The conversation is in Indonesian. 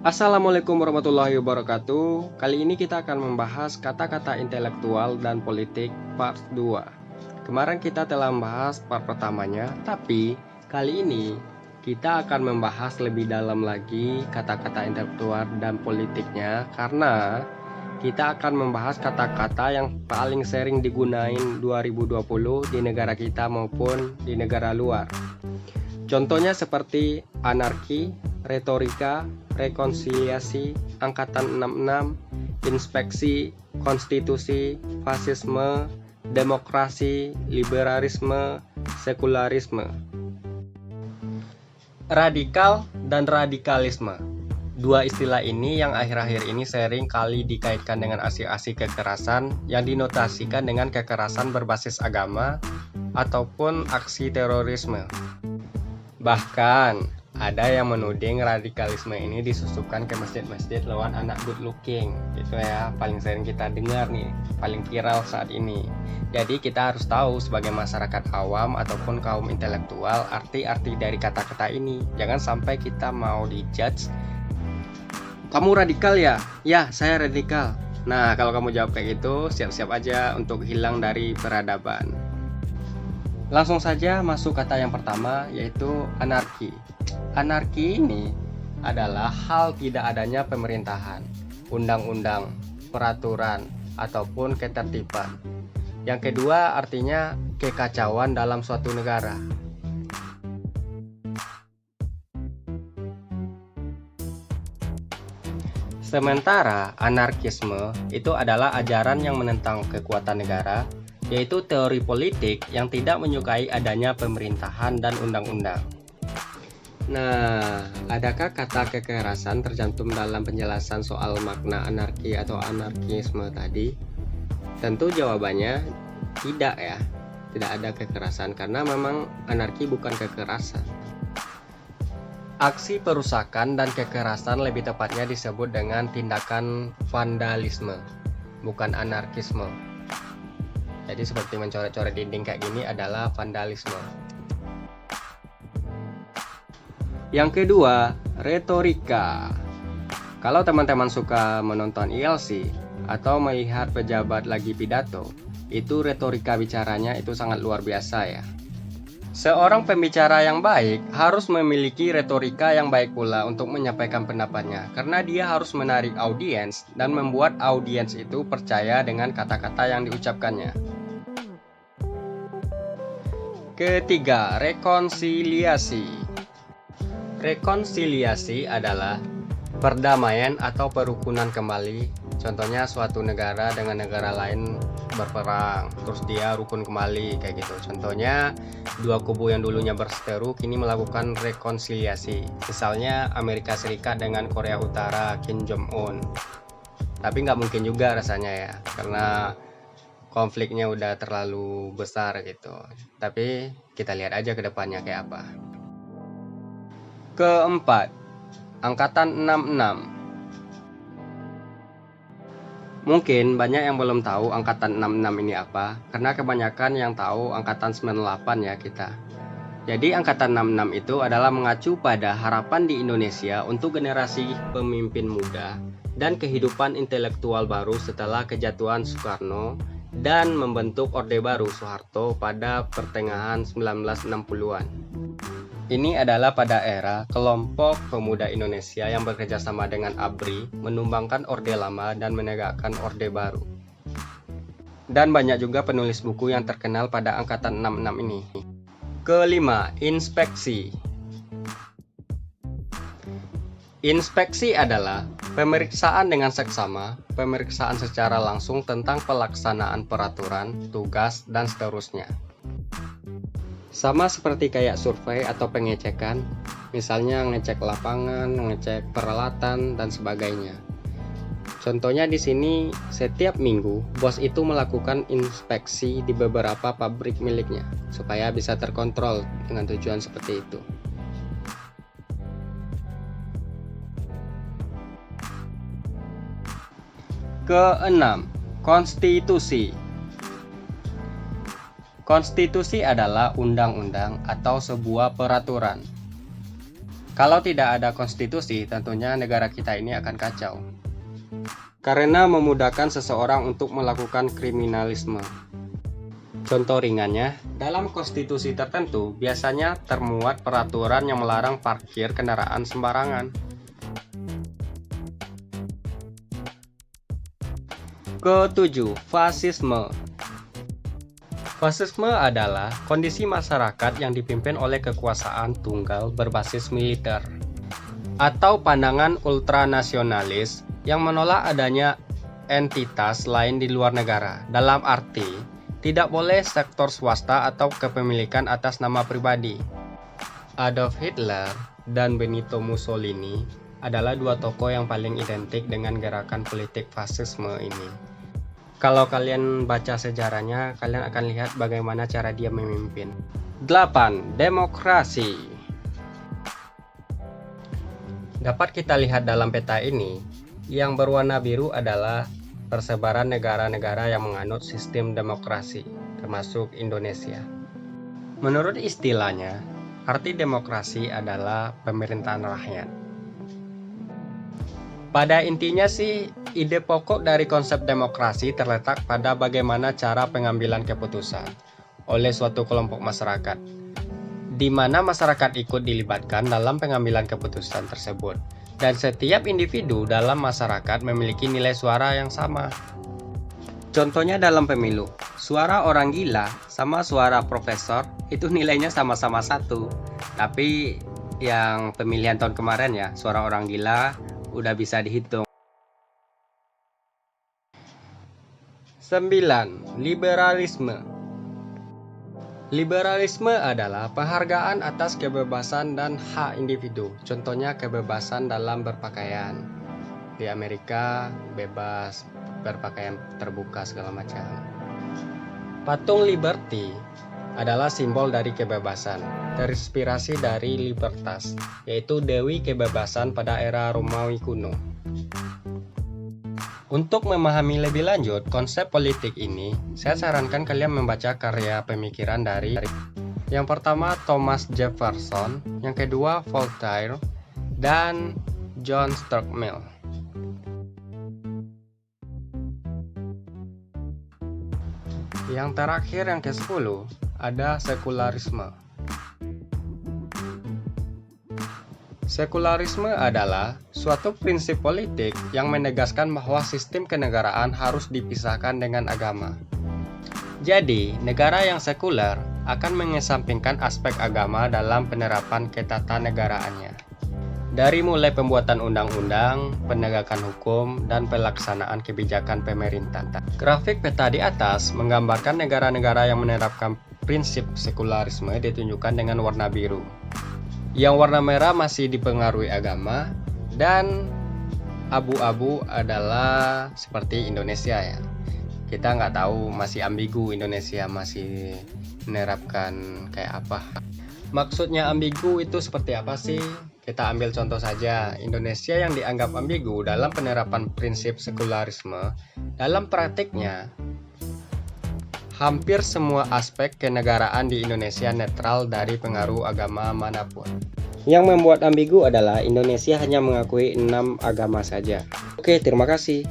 Assalamualaikum warahmatullahi wabarakatuh. Kali ini kita akan membahas kata-kata intelektual dan politik part 2. Kemarin kita telah membahas part pertamanya, tapi kali ini kita akan membahas lebih dalam lagi kata-kata intelektual dan politiknya, karena kita akan membahas kata-kata yang paling sering digunain 2020 di negara kita maupun di negara luar. Contohnya seperti anarki, retorika, rekonsiliasi, angkatan 66, inspeksi, konstitusi, fasisme, demokrasi, liberalisme, sekularisme. Radikal dan radikalisme. Dua istilah ini yang akhir-akhir ini sering kali dikaitkan dengan aksi-aksi kekerasan yang dinotasikan dengan kekerasan berbasis agama ataupun aksi terorisme. Bahkan ada yang menuding radikalisme ini disusupkan ke masjid-masjid lewat anak good looking, gitu ya, paling sering kita dengar nih, paling viral saat ini. Jadi kita harus tahu sebagai masyarakat awam ataupun kaum intelektual arti-arti dari kata-kata ini. Jangan sampai kita mau dijudge, kamu radikal ya? Ya, saya radikal. Nah, kalau kamu jawab kayak gitu, siap-siap aja untuk hilang dari peradaban. Langsung saja masuk kata yang pertama, yaitu anarki. Anarki ini adalah hal tidak adanya pemerintahan, undang-undang, peraturan, ataupun ketertiban. Yang kedua artinya kekacauan dalam suatu negara. Sementara anarkisme itu adalah ajaran yang menentang kekuatan negara, yaitu teori politik yang tidak menyukai adanya pemerintahan dan undang-undang. Nah, adakah kata kekerasan tercantum dalam penjelasan soal makna anarki atau anarkisme tadi? Tentu jawabannya tidak ya. Tidak ada kekerasan karena memang anarki bukan kekerasan. Aksi perusakan dan kekerasan lebih tepatnya disebut dengan tindakan vandalisme, bukan anarkisme. Jadi seperti mencoret-coret dinding kayak gini adalah vandalisme. Yang kedua, retorika. Kalau teman-teman suka menonton ILC atau melihat pejabat lagi pidato, itu retorika bicaranya itu sangat luar biasa ya. Seorang pembicara yang baik harus memiliki retorika yang baik pula untuk menyampaikan pendapatnya, karena dia harus menarik audiens dan membuat audiens itu percaya dengan kata-kata yang diucapkannya. Ketiga, rekonsiliasi. Rekonsiliasi adalah perdamaian atau perukunan kembali. Contohnya suatu negara dengan negara lain berperang, terus dia rukun kembali kayak gitu. Contohnya dua kubu yang dulunya berseteru kini melakukan rekonsiliasi. Misalnya Amerika Serikat dengan Korea Utara, Kim Jong Un. Tapi nggak mungkin juga rasanya ya, karena konfliknya udah terlalu besar gitu. Tapi kita lihat aja ke depannya kayak apa. Keempat, angkatan 66. Mungkin banyak yang belum tahu angkatan 66 ini apa, karena kebanyakan yang tahu angkatan 98 ya kita. Jadi angkatan 66 itu adalah mengacu pada harapan di Indonesia untuk generasi pemimpin muda dan kehidupan intelektual baru setelah kejatuhan Soekarno dan membentuk Orde Baru Soeharto pada pertengahan 1960-an. Ini adalah pada era kelompok pemuda Indonesia yang bekerja sama dengan ABRI menumbangkan Orde Lama dan menegakkan Orde Baru. Dan banyak juga penulis buku yang terkenal pada angkatan 66 ini. Kelima, inspeksi. Inspeksi adalah pemeriksaan dengan seksama, pemeriksaan secara langsung tentang pelaksanaan peraturan, tugas, dan seterusnya. Sama seperti kayak survei atau pengecekan, misalnya ngecek lapangan, ngecek peralatan, dan sebagainya. Contohnya di sini, setiap minggu, bos itu melakukan inspeksi di beberapa pabrik miliknya, supaya bisa terkontrol dengan tujuan seperti itu. Keenam, konstitusi. Konstitusi adalah undang-undang atau sebuah peraturan. Kalau tidak ada konstitusi, tentunya negara kita ini akan kacau. Karena memudahkan seseorang untuk melakukan kriminalisme. Contoh ringannya, dalam konstitusi tertentu biasanya termuat peraturan yang melarang parkir kendaraan sembarangan. Ketujuh, fasisme. Fasisme adalah kondisi masyarakat yang dipimpin oleh kekuasaan tunggal berbasis militer atau pandangan ultranasionalis yang menolak adanya entitas lain di luar negara. Dalam arti, tidak boleh sektor swasta atau kepemilikan atas nama pribadi. Adolf Hitler dan Benito Mussolini adalah dua tokoh yang paling identik dengan gerakan politik fasisme ini. Kalau kalian baca sejarahnya, kalian akan lihat bagaimana cara dia memimpin. 8. Demokrasi. Dapat kita lihat dalam peta ini, yang berwarna biru adalah persebaran negara-negara yang menganut sistem demokrasi, termasuk Indonesia. Menurut istilahnya, arti demokrasi adalah pemerintahan rakyat. Pada intinya sih, ide pokok dari konsep demokrasi terletak pada bagaimana cara pengambilan keputusan oleh suatu kelompok masyarakat, di mana masyarakat ikut dilibatkan dalam pengambilan keputusan tersebut, dan setiap individu dalam masyarakat memiliki nilai suara yang sama. Contohnya dalam pemilu, suara orang gila sama suara profesor itu nilainya sama-sama 1. Tapi yang pemilihan tahun kemarin ya, suara orang gila udah bisa dihitung. 9. Liberalisme. Liberalisme adalah penghargaan atas kebebasan dan hak individu. Contohnya kebebasan dalam berpakaian. Di Amerika bebas berpakaian terbuka segala macam. Patung Liberty adalah simbol dari kebebasan, terinspirasi dari Libertas, yaitu dewi kebebasan pada era Romawi kuno. Untuk memahami lebih lanjut konsep politik ini, saya sarankan kalian membaca karya pemikiran dari yang pertama Thomas Jefferson, yang kedua Voltaire, dan John Stuart Mill. Yang terakhir, yang ke-10, ada sekularisme. Sekularisme adalah suatu prinsip politik yang menegaskan bahwa sistem kenegaraan harus dipisahkan dengan agama. Jadi, negara yang sekuler akan mengesampingkan aspek agama dalam penerapan ketatanegaraannya. Dari mulai pembuatan undang-undang, penegakan hukum, dan pelaksanaan kebijakan pemerintah. Grafik peta di atas menggambarkan negara-negara yang menerapkan prinsip sekularisme ditunjukkan dengan warna biru. Yang warna merah masih dipengaruhi agama, dan abu-abu adalah seperti Indonesia ya. Kita nggak tahu, masih ambigu Indonesia, masih menerapkan kayak apa. Maksudnya ambigu itu seperti apa sih? Kita ambil contoh saja, Indonesia yang dianggap ambigu dalam penerapan prinsip sekularisme, dalam praktiknya hampir semua aspek kenegaraan di Indonesia netral dari pengaruh agama manapun. Yang membuat ambigu adalah Indonesia hanya mengakui 6 agama saja. Oke, terima kasih.